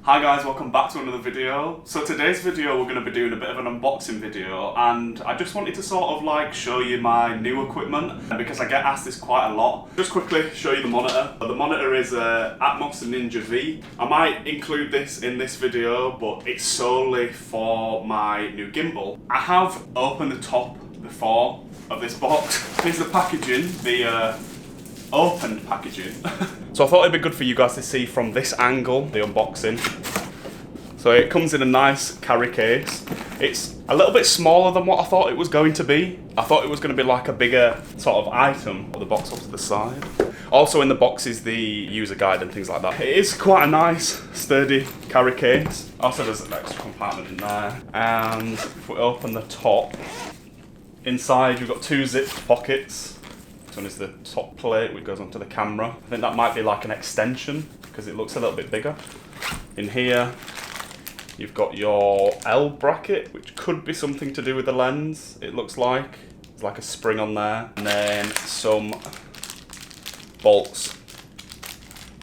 Hi guys, welcome back to another video. So today's video we're going to be doing a bit of an unboxing video, and I just wanted to sort of like show you my new equipment because I get asked this quite a lot. Just quickly show you the monitor. The monitor is a Atmos Ninja V. I might include this in this video, but it's solely for my new gimbal. I have opened the top before of this box. Here's the packaging, the opened packaging. So I thought it'd be good for you guys to see from this angle, the unboxing. So it comes in a nice carry case. It's a little bit smaller than what I thought it was going to be. I thought it was going to be like a bigger sort of item. The box off to the side. Also in the box is the user guide and things like that. It is quite a nice, sturdy carry case. Also there's an extra compartment in there. And if we open the top, inside you've got two zipped pockets. This one is the top plate which goes onto the camera. I think that might be like an extension because it looks a little bit bigger. In here you've got your L bracket, which could be something to do with the lens, it looks like. There's like a spring on there. And then some bolts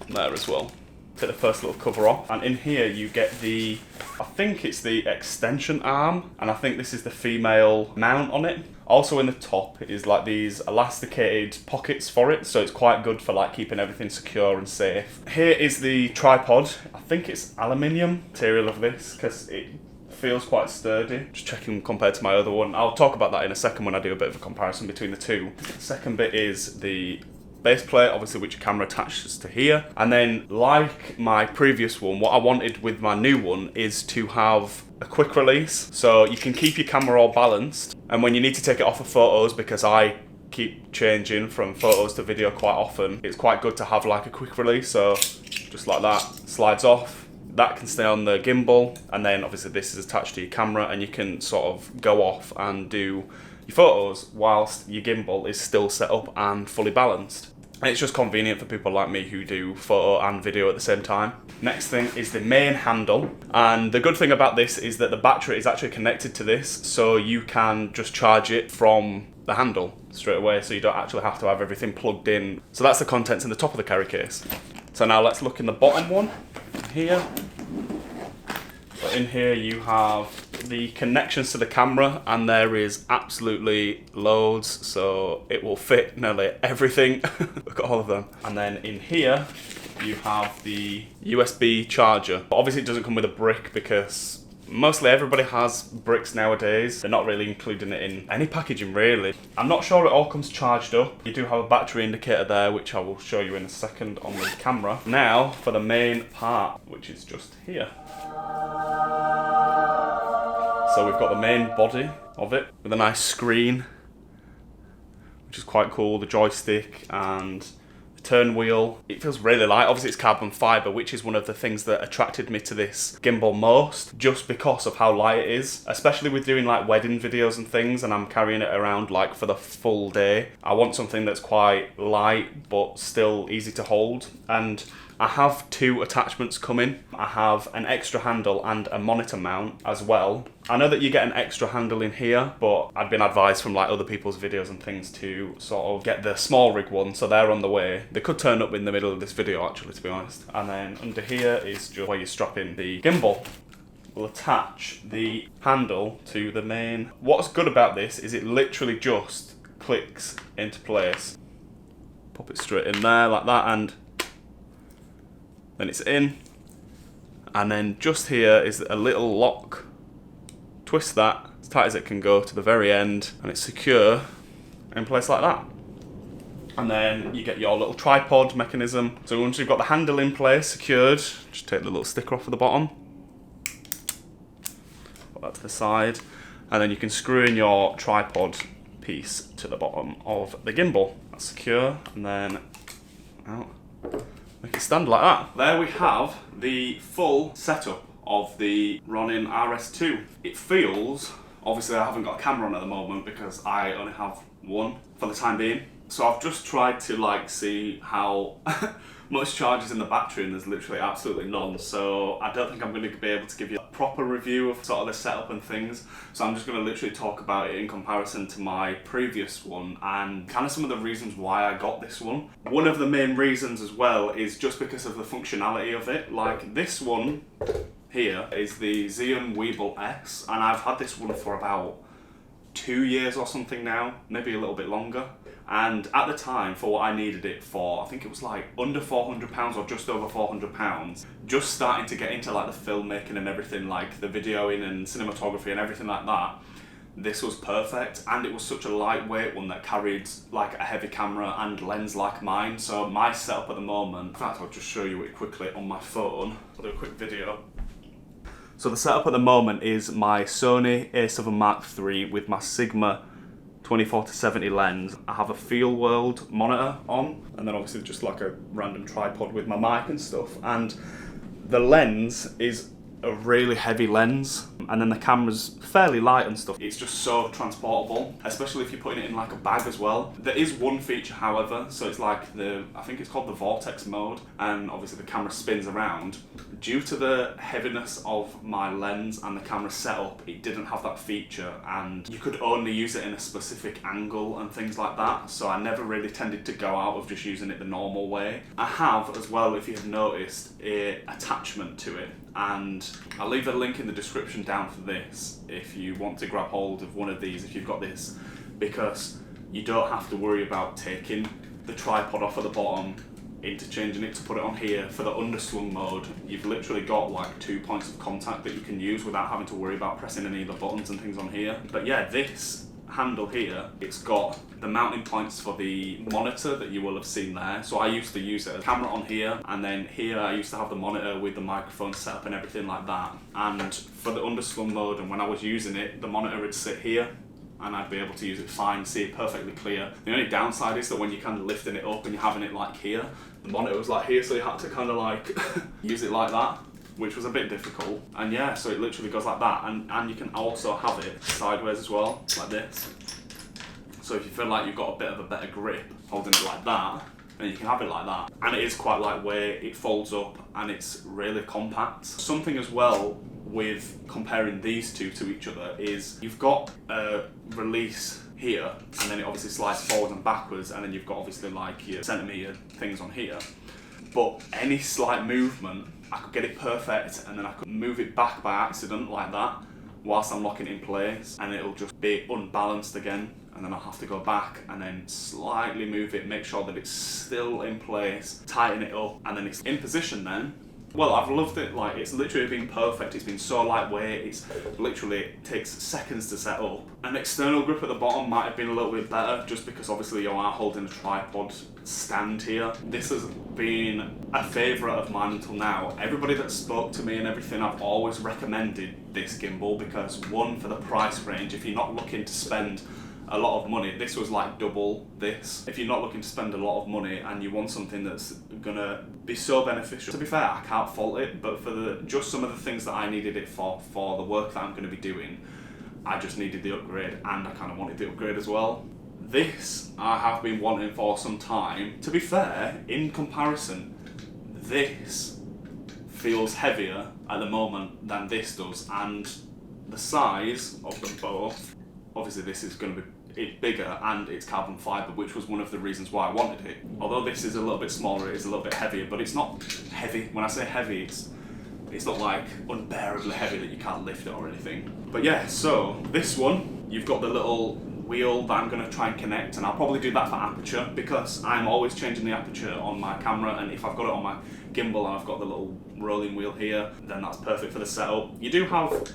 on there as well. Take the first little cover off. And in here you get the, I think it's the extension arm, and I think this is the female mount on it. Also in the top is like these elasticated pockets for it, so it's quite good for like keeping everything secure and safe. Here is the tripod. I think it's aluminium material of this because it feels quite sturdy. Just checking compared to my other one. I'll talk about that in a second when I do a bit of a comparison between the two. The second bit is the base plate, obviously, which your camera attaches to here. And then, like my previous one, what I wanted with my new one is to have a quick release. So you can keep your camera all balanced. And when you need to take it off of photos, because I keep changing from photos to video quite often, it's quite good to have like a quick release. So just like that, slides off. That can stay on the gimbal. And then obviously this is attached to your camera and you can sort of go off and do your photos whilst your gimbal is still set up and fully balanced. And it's just convenient for people like me who do photo and video at the same time. Next thing is the main handle. And the good thing about this is that the battery is actually connected to this, so you can just charge it from the handle straight away, so you don't actually have to have everything plugged in. So that's the contents in the top of the carry case. So now let's look in the bottom one, here. So in here you have the connections to the camera, and there is absolutely loads, so it will fit nearly everything. Look at all of them. And then in here you have the USB charger. But obviously it doesn't come with a brick because mostly everybody has bricks nowadays. They're not really including it in any packaging really. I'm not sure it all comes charged up. You do have a battery indicator there, which I will show you in a second on the camera. Now for the main part, which is just here. So we've got the main body of it with a nice screen, which is quite cool, the joystick and the turn wheel. It feels really light. Obviously it's carbon fibre, which is one of the things that attracted me to this gimbal most, just because of how light it is, especially with doing like wedding videos and things, and I'm carrying it around like for the full day. I want something that's quite light but still easy to hold. And I have two attachments coming. I have an extra handle and a monitor mount as well. I know that you get an extra handle in here, but I've been advised from like other people's videos and things to sort of get the small rig one, so they're on the way. They could turn up in the middle of this video actually, to be honest. And then under here is just where you strap in the gimbal. We'll attach the handle to the main. What's good about this is it literally just clicks into place. Pop it straight in there like that, and then it's in. And then just here is a little lock. Twist that as tight as it can go to the very end, and it's secure in place like that. And then you get your little tripod mechanism. So once you've got the handle in place, secured, just take the little sticker off of the bottom. Put that to the side. And then you can screw in your tripod piece to the bottom of the gimbal. That's secure, and then out. Make it stand like that. There we have the full setup of the Ronin RS2. It feels, obviously I haven't got a camera on at the moment because I only have one for the time being. So I've just tried to like see how much charge is in the battery, and there's literally absolutely none. So I don't think I'm going to be able to give you a proper review of sort of the setup and things. So I'm just going to literally talk about it in comparison to my previous one and kind of some of the reasons why I got this one. One of the main reasons as well is just because of the functionality of it. Like this one here is the ZhiYun Weebill S, and I've had this one for about 2 years or something now, maybe a little bit longer. And at the time, for what I needed it for, I think it was like under £400 or just over £400, just starting to get into like the filmmaking and everything, like the videoing and cinematography and everything like that. This was perfect, and it was such a lightweight one that carried like a heavy camera and lens like mine. So my setup at the moment, in fact I'll just show you it quickly on my phone. I'll do a quick video. So the setup at the moment is my Sony A7 Mark III with my Sigma 24-70 lens. I have a Field World monitor on, and then obviously just like a random tripod with my mic and stuff. And the lens is a really heavy lens, and then the camera's fairly light and stuff. It's just so transportable, especially if you're putting it in like a bag as well. There is one feature, however, so it's like I think it's called the Vortex Mode, and obviously the camera spins around. Due to the heaviness of my lens and the camera setup, it didn't have that feature, and you could only use it in a specific angle and things like that. So I never really tended to go out of just using it the normal way. I have as well, if you have noticed, an attachment to it, and I'll leave a link in the description down for this if you want to grab hold of one of these if you've got this, because you don't have to worry about taking the tripod off at the bottom, interchanging it to put it on here. For the underslung mode, you've literally got like 2 points of contact that you can use without having to worry about pressing any of the buttons and things on here. But yeah, this handle here, it's got the mounting points for the monitor that you will have seen there. So I used to use it as a camera on here, and then here I used to have the monitor with the microphone set up and everything like that. And for the underslung mode, and when I was using it, the monitor would sit here and I'd be able to use it fine, see it perfectly clear. The only downside is that when you're kind of lifting it up and you're having it like here, the monitor was like here, so you had to kind of like use it like that, which was a bit difficult. And yeah, so it literally goes like that, and you can also have it sideways as well, like this. So if you feel like you've got a bit of a better grip holding it like that, then you can have it like that. And it is quite lightweight, it folds up, and it's really compact. Something as well with comparing these two to each other is you've got a release here, and then it obviously slides forwards and backwards, and then you've got obviously like your centimetre things on here. But any slight movement, I could get it perfect, and then I could move it back by accident like that whilst I'm locking it in place, and it'll just be unbalanced again, and then I'll have to go back and then slightly move it, make sure that it's still in place, tighten it up, and then it's in position then. Well, I've loved it, like it's literally been perfect. It's been so lightweight, it's literally, it takes seconds to set up. An external grip at the bottom might have been a little bit better, just because obviously you are holding a tripod stand here. This has been a favourite of mine until now. Everybody that spoke to me and everything, I've always recommended this gimbal, because one, for the price range, if you're not looking to spend a lot of money, this was like double this. If you're not looking to spend a lot of money and you want something that's gonna be so beneficial, to be fair, I can't fault it, but for just some of the things that I needed it for the work that I'm gonna be doing, I just needed the upgrade, and I kind of wanted the upgrade as well. This I have been wanting for some time. To be fair, in comparison, this feels heavier at the moment than this does, and the size of them both, obviously this is going to be bigger, and it's carbon fibre, which was one of the reasons why I wanted it. Although this is a little bit smaller, it is a little bit heavier, but it's not heavy. When I say heavy, it's not like unbearably heavy that you can't lift it or anything. But yeah, so this one, you've got the little wheel that I'm going to try and connect, and I'll probably do that for aperture, because I'm always changing the aperture on my camera, and if I've got it on my gimbal and I've got the little rolling wheel here, then that's perfect for the setup. You do have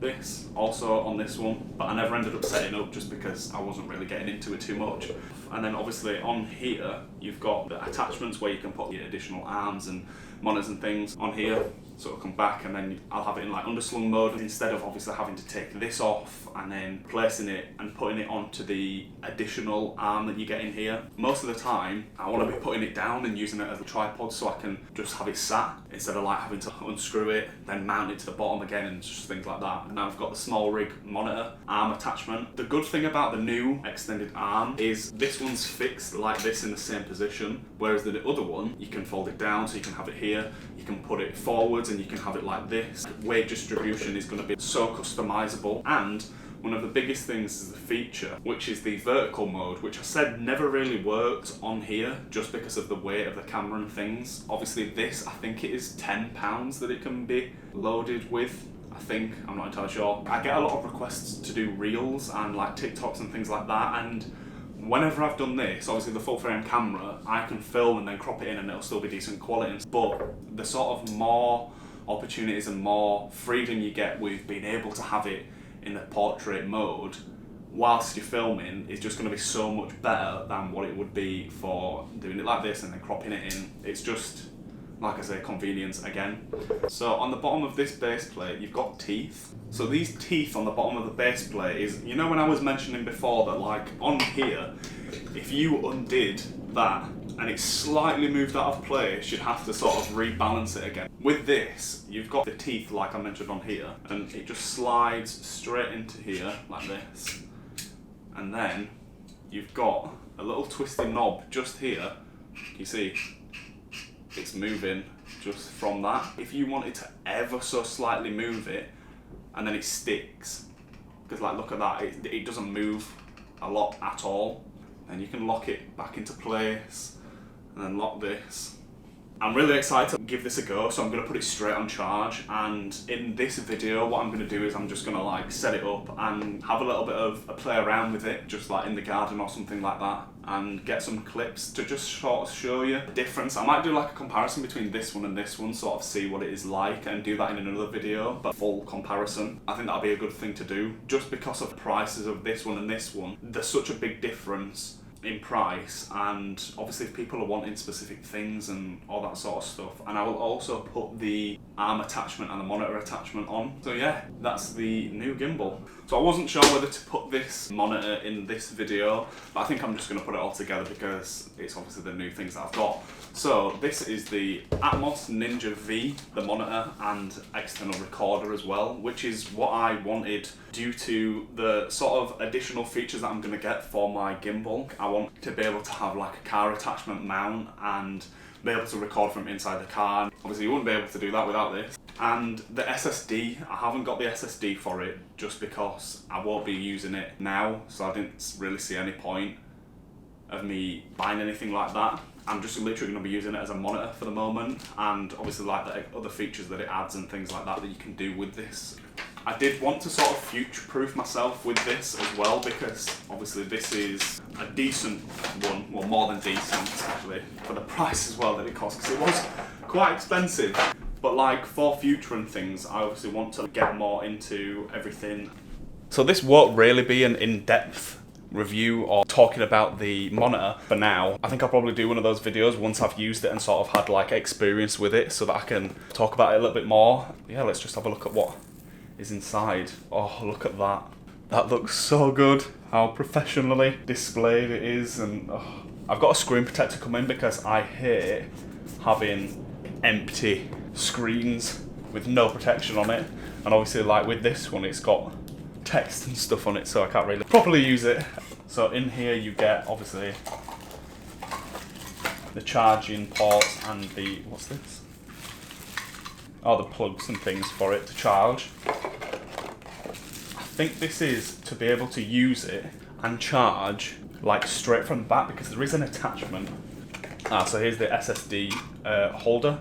this also on this one, but I never ended up setting up just because I wasn't really getting into it too much. And then obviously on here you've got the attachments where you can put your additional arms and monitors and things on here. So it'll come back, and then I'll have it in like underslung mode instead of obviously having to take this off and then placing it and putting it onto the additional arm that you get in here. Most of the time I want to be putting it down and using it as a tripod so I can just have it sat instead of like having to unscrew it, then mount it to the bottom again and just things like that. And now I've got the small rig monitor arm attachment. The good thing about the new extended arm is this one's fixed like this in the same position, whereas the other one you can fold it down so you can have it here, you can put it forwards and you can have it like this. Weight distribution is going to be so customizable, and one of the biggest things is the feature, which is the vertical mode, which I said never really worked on here just because of the weight of the camera and things. Obviously this, I think it is £10 that it can be loaded with. I think, I'm not entirely sure. I get a lot of requests to do reels and like TikToks and things like that, and whenever I've done this, obviously the full frame camera, I can film and then crop it in and it'll still be decent quality. But the sort of more opportunities and more freedom you get with being able to have it in the portrait mode whilst you're filming is just going to be so much better than what it would be for doing it like this and then cropping it in. It's just, like I say, convenience again. So on the bottom of this base plate, you've got teeth. So these teeth on the bottom of the base plate is, you know when I was mentioning before that like on here, if you undid that and it slightly moved out of place, you'd have to sort of rebalance it again. With this, you've got the teeth like I mentioned on here, and it just slides straight into here like this. And then you've got a little twisting knob just here. You see, it's moving just from that. If you wanted to ever so slightly move it, and then it sticks, because like look at that, it doesn't move a lot at all. And you can lock it back into place, and then lock this. I'm really excited to give this a go, so I'm going to put it straight on charge, and in this video what I'm going to do is I'm just going to like set it up and have a little bit of a play around with it, just like in the garden or something like that, and get some clips to just sort of show you the difference. I might do like a comparison between this one and this one, sort of see what it is like, and do that in another video, but full comparison. I think that'll be a good thing to do, just because of the prices of this one and this one. There's such a big difference in price, and obviously if people are wanting specific things and all that sort of stuff. And I will also put the arm attachment and the monitor attachment on. So yeah, that's the new gimbal. So I wasn't sure whether to put this monitor in this video, but I think I'm just going to put it all together because it's obviously the new things that I've got. So this is the Atmos Ninja V, the monitor and external recorder as well, which is what I wanted due to the sort of additional features that I'm going to get for my gimbal. I want to be able to have like a car attachment mount and be able to record from inside the car. Obviously you wouldn't be able to do that without this. And the SSD, I haven't got the SSD for it just because I won't be using it now, so I didn't really see any point of me buying anything like that. I'm just literally going to be using it as a monitor for the moment, and obviously like the other features that it adds and things like that that you can do with this. I did want to sort of future-proof myself with this as well, because obviously this is a decent one, well more than decent actually, for the price as well that it costs, because it was quite expensive. But like for future and things, I obviously want to get more into everything. So this won't really be an in-depth review or talking about the monitor for now. I think I'll probably do one of those videos once I've used it and sort of had like experience with it, so that I can talk about it a little bit more. Yeah, let's just have a look at what is inside. Oh, look at that. That looks so good. How professionally displayed it is. And oh, I've got a screen protector coming because I hate having empty screens with no protection on it. And obviously like with this one, it's got text and stuff on it, so I can't really properly use it. So in here you get obviously the charging ports and the, what's this? Oh, the plugs and things for it to charge. I think this is to be able to use it and charge like straight from the back, because there is an attachment. So here's the SSD holder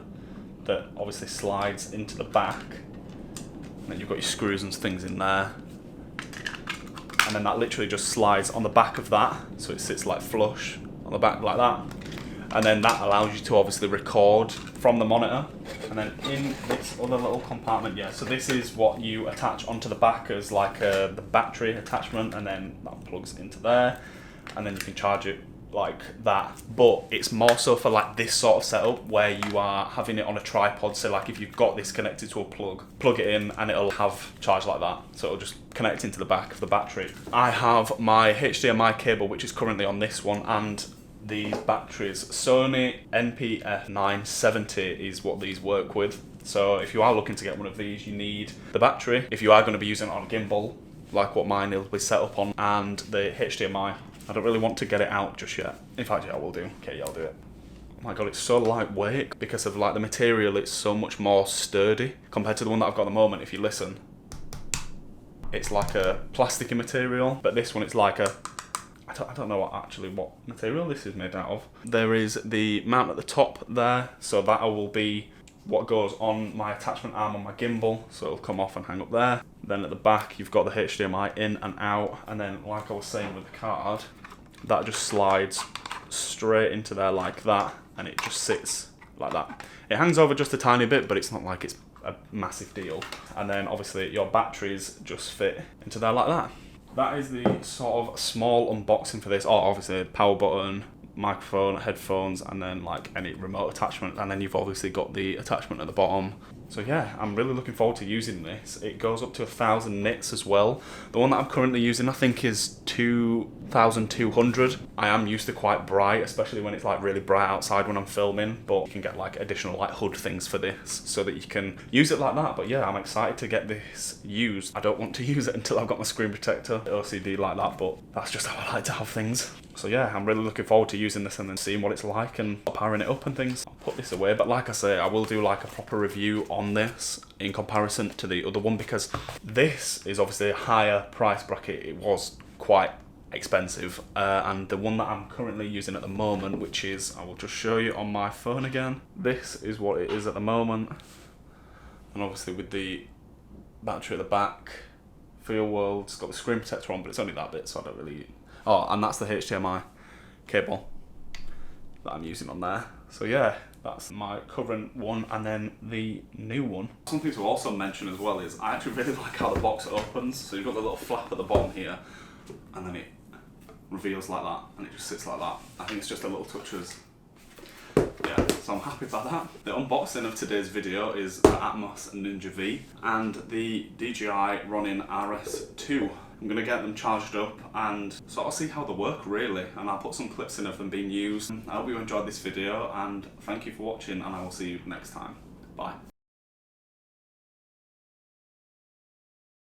that obviously slides into the back, and then you've got your screws and things in there. And then that literally just slides on the back of that, so it sits like flush on the back like that. And then that allows you to obviously record from the monitor. And then in this other little compartment, yeah, so this is what you attach onto the back as like the battery attachment, and then that plugs into there. And then you can charge it like that, but it's more so for like this sort of setup where you are having it on a tripod. So like if you've got this connected to a plug it in and it'll have charge like that, so it'll just connect into the back of the battery. I have my HDMI cable, which is currently on this one, and these batteries. Sony NPF 970 is what these work with. So if you are looking to get one of these, you need the battery. If you are going to be using it on a gimbal, like what mine will be set up on, and the HDMI. I don't really want to get it out just yet. In fact, yeah, I will do. Okay, yeah, I'll do it. Oh my god, it's so lightweight because of like the material. It's so much more sturdy compared to the one that I've got at the moment. If you listen, it's like a plasticky material, but this one it's like a, I don't know what material this is made out of. There is the mount at the top there, so that will be what goes on my attachment arm on my gimbal, so it'll come off and hang up there. Then at the back you've got the HDMI in and out, and then like I was saying with the card, that just slides straight into there like that, and it just sits like that. It hangs over just a tiny bit, but it's not like it's a massive deal. And then obviously your batteries just fit into there like that. That is the sort of small unboxing for this. Oh, obviously power button, microphone, headphones, and then like any remote attachment, and then you've obviously got the attachment at the bottom. So yeah, I'm really looking forward to using this. It goes up to 1,000 nits as well. The one that I'm currently using I think is 2,200. I am used to quite bright, especially when it's like really bright outside when I'm filming, but you can get like additional like hood things for this so that you can use it like that. But yeah, I'm excited to get this used. I don't want to use it until I've got my screen protector, OCD like that, but that's just how I like to have things. So yeah, I'm really looking forward to using this and then seeing what it's like and powering it up and things. I'll put this away, but like I say, I will do like a proper review on this in comparison to the other one, because this is obviously a higher price bracket. It was quite expensive, and the one that I'm currently using at the moment, which is, I will just show you on my phone again, this is what it is at the moment. And obviously with the battery at the back for your world, it's got the screen protector on, but it's only that bit, so I don't really. Oh, and that's the HDMI cable that I'm using on there. So yeah, that's my current one, and then the new one. Something to also mention as well is I actually really like how the box opens. So you've got the little flap at the bottom here, and then it reveals like that, and it just sits like that. I think it's just a little touches. Yeah, so I'm happy about that. The unboxing of today's video is the Atmos Ninja V and the DJI Ronin RS2. I'm going to get them charged up and sort of see how they work really, and I'll put some clips in of them being used. I hope you enjoyed this video, and thank you for watching, and I will see you next time. Bye.